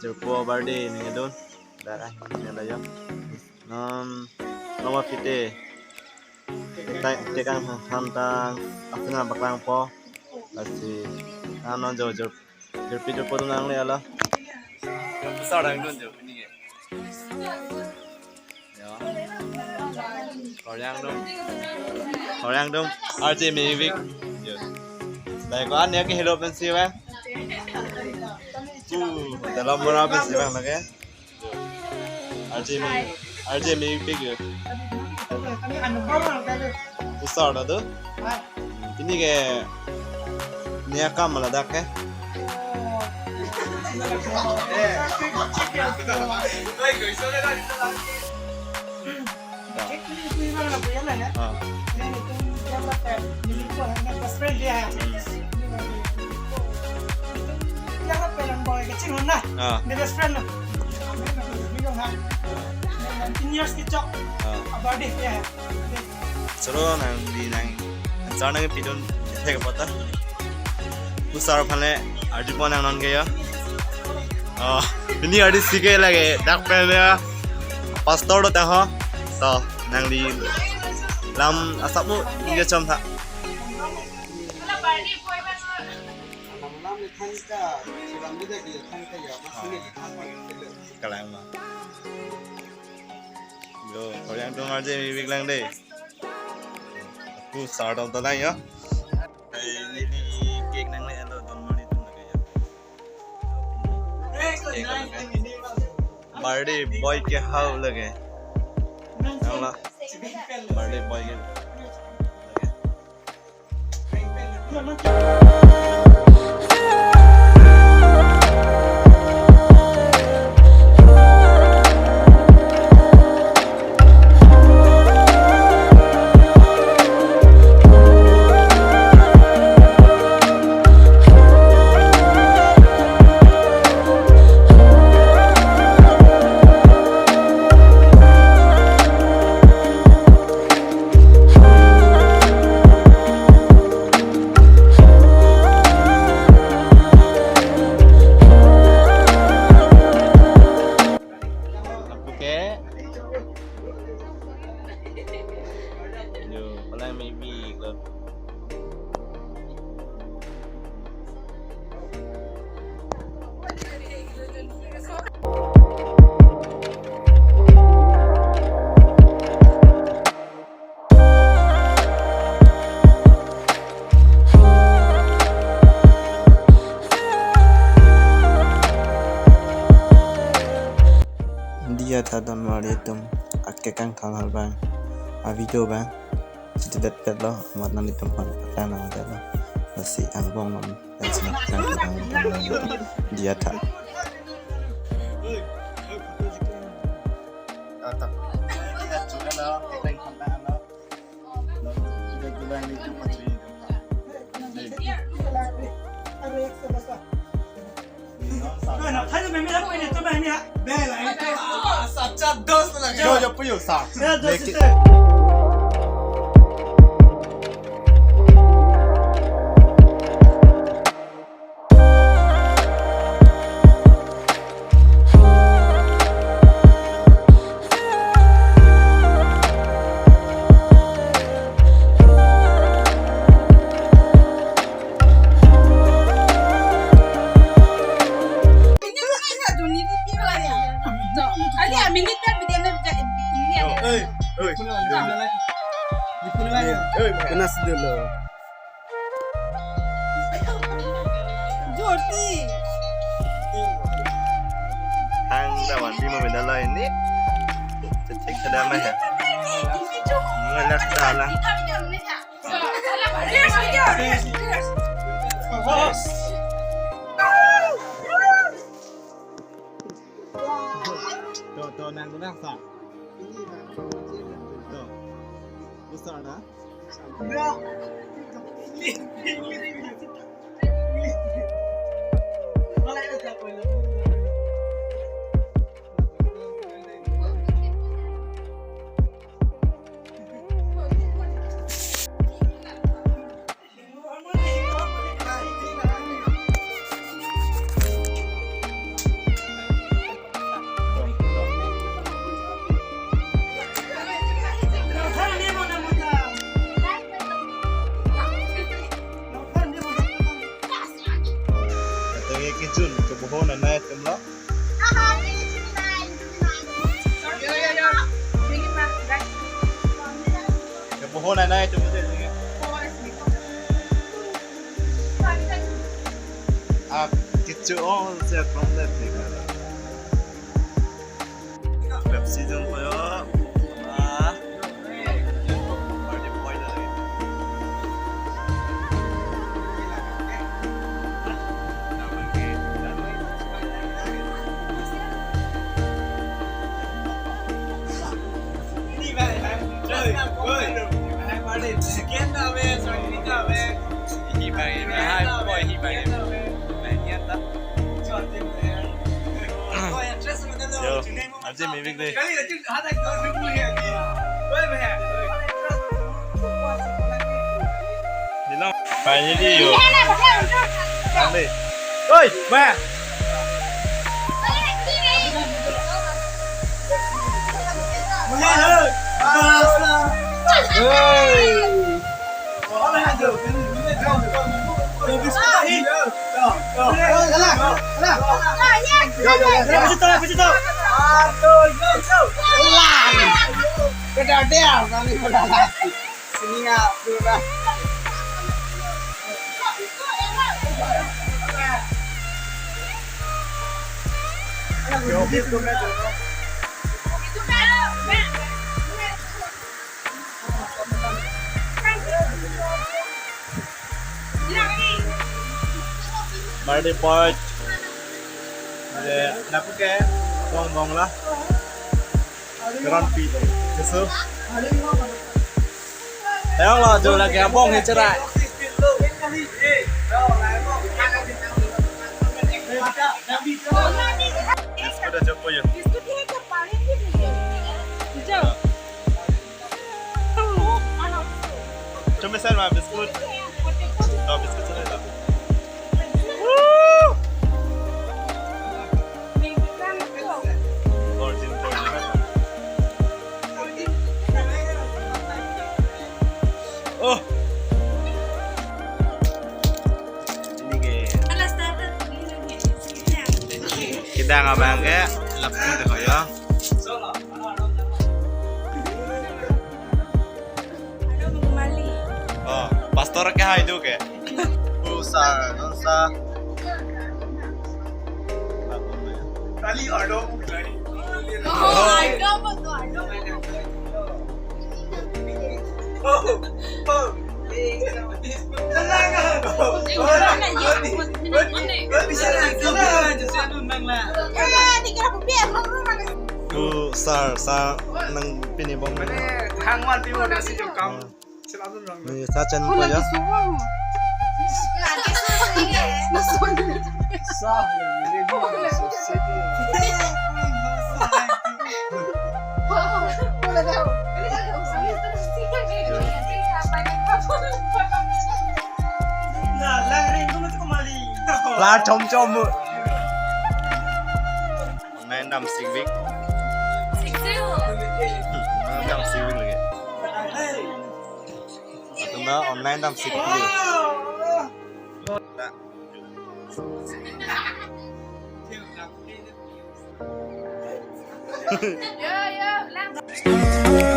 jirpo birthday ni kedun darah ni layo nomor pite tekan hantang apna bakang po asi non jirpo tu nang le ala besar dang dun jirpo ni ke ya orang dong RJ Mivik baik kan ya ke hero pensi bang dalam murah pensi bang lagi RJ Mivik ya besar dah tu ini ke niat kam malah dak ke Seru nang di nang sana ke pidon tega pata besar phane arjupon nang non ke ya ini ada sikit lagi dak pele pastor do tah to nang di lam asapu dia com tha kalang ma yo orang tu aja Mivik lang deh aku start out dah ya ini di cake nang le alo don mani tu birthday boy ke how lage Allah birthday boy ke dia tha don mari tum akke kang thang hal bang a video bang chiti dat pet lo mat nan tum han ta na da lo si abang nam dan sinak kang dia tha tak juga lo teng kontak lo lo sudah bulan itu patri Nah, thấy mày mới lắm cái này tôi mày nè. Đây là anh tôi. Sắp chặt đốt là cho bự sao. Kenas dulu. Jordi. Ang dawan di mo medala ini. Cek sedama ya. Ngelak salah. Tuh nang kurang sa. Tuh. Besar dah. Enggak. kechodun kebuhon anai temlo. Kebuhon anai temlo deh. Ah, kechodun saya komplain deh. Pepsi dong koyo. Yo, aja mimik deh. Dilang, kayaknya dia yo. Nanti. Oi, mẹ. Mari pot. Nak ke bong lah. Grand Prix tu. Kesu. Tengok lah tu lagi abang ni cerai. Sudah jumpa ya. Cuma saya mah biskut. Oh biskut saya tak. Oh. Ini ke. Kita ngabang ke lapun tu kaya. Oh, pastor ke hai tu ke? Usah. Tali ordo bukan. Oh, ordo betul. Sar nang pini bong. Hangwan piwo dah si jokam. Selalu orang. Ni sajen ko ya. Sah ni dia sosedi. Lah chom. Online đam civic. Đam civic lagi. Tuna online đam civic. Yo, lang.